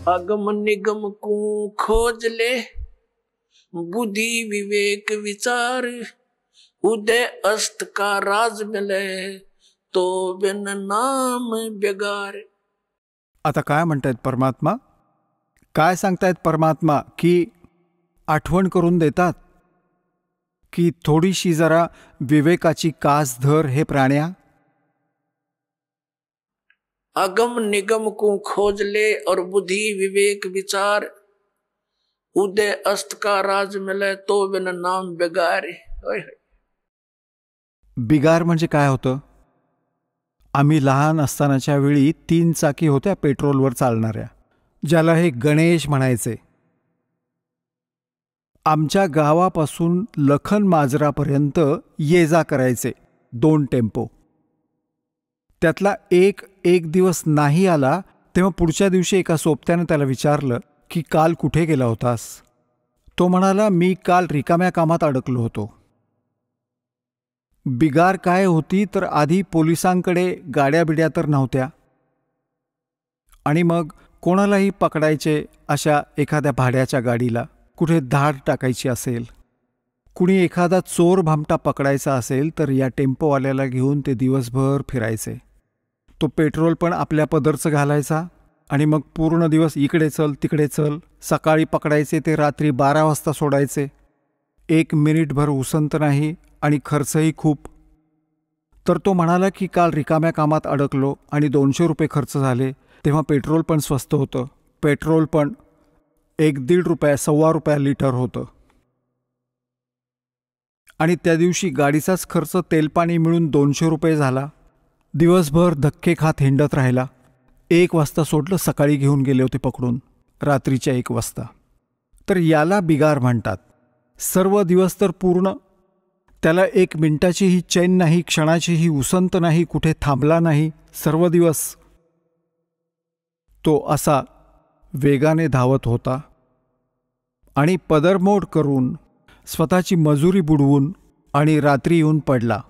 अगम निगम को खोज ले, बुद्धि विवेक विचार, उदय अस्त का राज मिले, तो बिन नाम बेगार. आता काय म्हणतायत परमात्मा? काय सांगतायत परमात्मा? की आठवण करून देतात की थोडीशी जरा विवेकाची कास धर हे प्राण्या. अगम निगम को खोज ले और बुद्धि विवेक विचार, उदय अस्त का राज मिले, तो बिन नाम बेगार. बिगार म्हणजे काय होतं? आम्ही लहान असतानाच्या वेळी 3 चाकी होत्या पेट्रोलवर चालणाऱ्या, ज्याला हे गणेश म्हणायचे. आमच्या गावापासून लखन माजरापर्यंत ये जा करायचे 2 टेम्पो. त्यातला एक दिवस नाही आला तेव्हा पुढच्या दिवशी एका सोबत्यानं त्याला विचारलं की काल कुठे गेला होतास? तो म्हणाला, मी काल रिकाम्या कामात अडकलो होतो. बिगार काय होती तर आधी पोलिसांकडे गाड्या बिड्या तर नव्हत्या, आणि मग कोणालाही पकडायचे अशा एखाद्या भाड्याच्या गाडीला, कुठे धाड टाकायची असेल, कुणी एखादा चोर भामटा पकडायचा असेल तर या टेम्पोवाल्याला घेऊन ते दिवसभर फिरायचे. तो पेट्रोल पण आपल्या पदरचं घालायचा आणि मग पूर्ण दिवस इकडे चल तिकडे चल. सकाळी पकडायचे ते रात्री 12 वाजता सोडायचे. 1 मिनिटभर उसंत नाही आणि खर्चही खूप. तर तो म्हणाला की काल रिकाम्या कामात अडकलो आणि 200 रुपये खर्च झाले. तेव्हा पेट्रोल पण स्वस्त होतं. पेट्रोल पण 1-1.5 रुपये, ₹1.25 लिटर होतं. आणि त्या दिवशी गाडीचाच खर्च तेलपाणी मिळून 200 रुपये झाला. दिवसभर धक्के खात हिंडत राहिला. 1 वाजता सोडलं, सकाळी घेऊन गेले होते पकडून, रात्रीच्या 1 वाजता. तर याला बिगार म्हणतात. सर्व दिवस तर पूर्ण, त्याला 1 मिनिटाचीही चैन नाही, क्षणाचीही उसंत नाही, कुठे थांबला नाही. सर्व दिवस तो असा वेगाने धावत होता आणि पदरमोड करून, स्वतःची मजुरी बुडवून आणि रात्री येऊन पडला.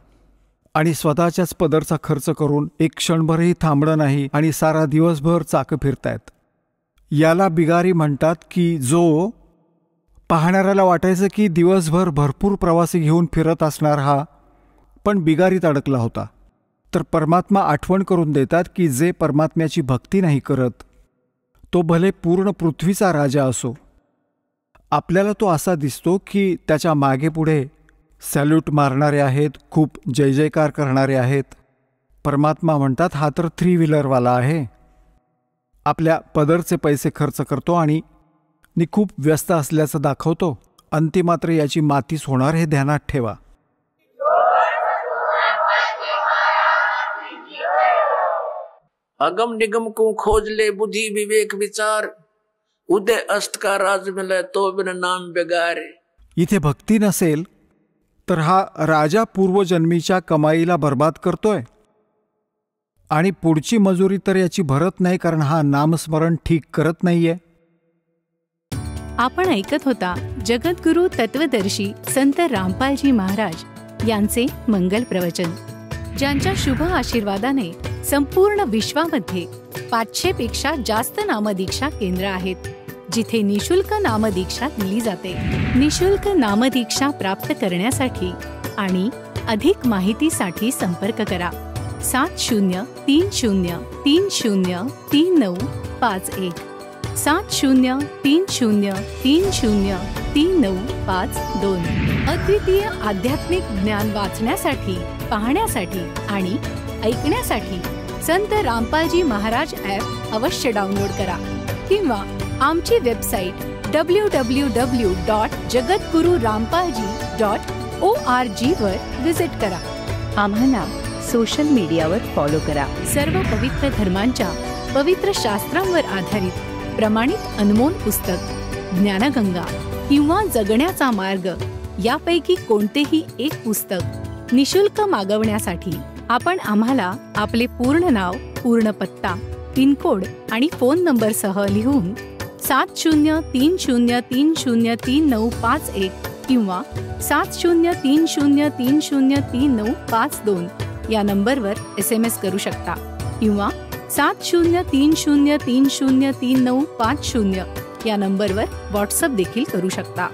आणि स्वतःच्याच पदरचा खर्च करून 1 क्षणभरही थांबणं नाही आणि सारा दिवसभर चाकं फिरतायत. याला बिगारी म्हणतात की जो पाहणाऱ्याला वाटायचं की दिवसभर भरपूर प्रवासी घेऊन फिरत असणार हा, पण बिगारीत अडकला होता. तर परमात्मा आठवण करून देतात की जे परमात्म्याची भक्ती नाही करत, तो भले पूर्ण पृथ्वीचा राजा असो, आपल्याला तो असा दिसतो की त्याच्या मागे पुढे सॅल्यूट मारणारे आहेत, खूप जय जयकार करणारे आहेत. परमात्मा म्हणतात हा तर 3 व्हीलरवाला आहे, आपल्या पदरचे पैसे खर्च करतो आणि खूप व्यस्त असल्याचं दाखवतो. अंतिमात्र याची मातीच होणार हे ध्यानात ठेवा. अगम निगम को खोज ले, बुद्धि विवेक विचार, उदय अस्त का राज मिले, तो बिन नाम बेगार. इथे भक्ती नसेल तर हा राजा पूर्वजन्मीच्या कमाईला बर्बाद करतोय आणि पुढची मजुरी तर याची भरत नाही, कारण हा नामस्मरण ठीक करत नाहीये. आपण ऐकत होता जगद्गुरु तत्वदर्शी संत रामपालजी महाराज यांचे मंगल प्रवचन, ज्यांच्या शुभ आशीर्वादाने संपूर्ण विश्वामध्ये 500 पेक्षा जास्त नामदीक्षा केंद्र आहेत, जिथे निशुल्क नामदीक्षा दिली जाते. निशुल्क नामदीक्षा प्राप्त करण्यासाठी आणि अधिक माहितीसाठी संपर्क करा 7030303951 7030303952. अद्वितीय आध्यात्मिक ज्ञान वाचण्यासाठी, पाहण्यासाठी आणि ऐकण्यासाठी संत रामपालजी महाराज ॲप अवश्य डाउनलोड करा किंवा आमची वेबसाईट www.jagadgururampalji.org वर विजिट करा. आम्हाला सोशल मीडियावर फॉलो करा. सर्व पवित्र धर्मांच्या पवित्र शास्त्रांवर आधारित प्रमाणित अनमोल पुस्तक ज्ञानगंगा किंवा जगण्याचा मार्ग यापैकी कोणतेही एक पुस्तक निशुल्क मागवण्यासाठी आपण आम्हाला आपले पूर्ण नाव, पूर्ण पत्ता, पिनकोड आणि फोन नंबरसह लिहून 7030303951 किंवा 7030303952 या नंबरवर SMS करू शकता किंवा 7030303950 या नंबरवर व्हॉट्सअप देखील करू शकता.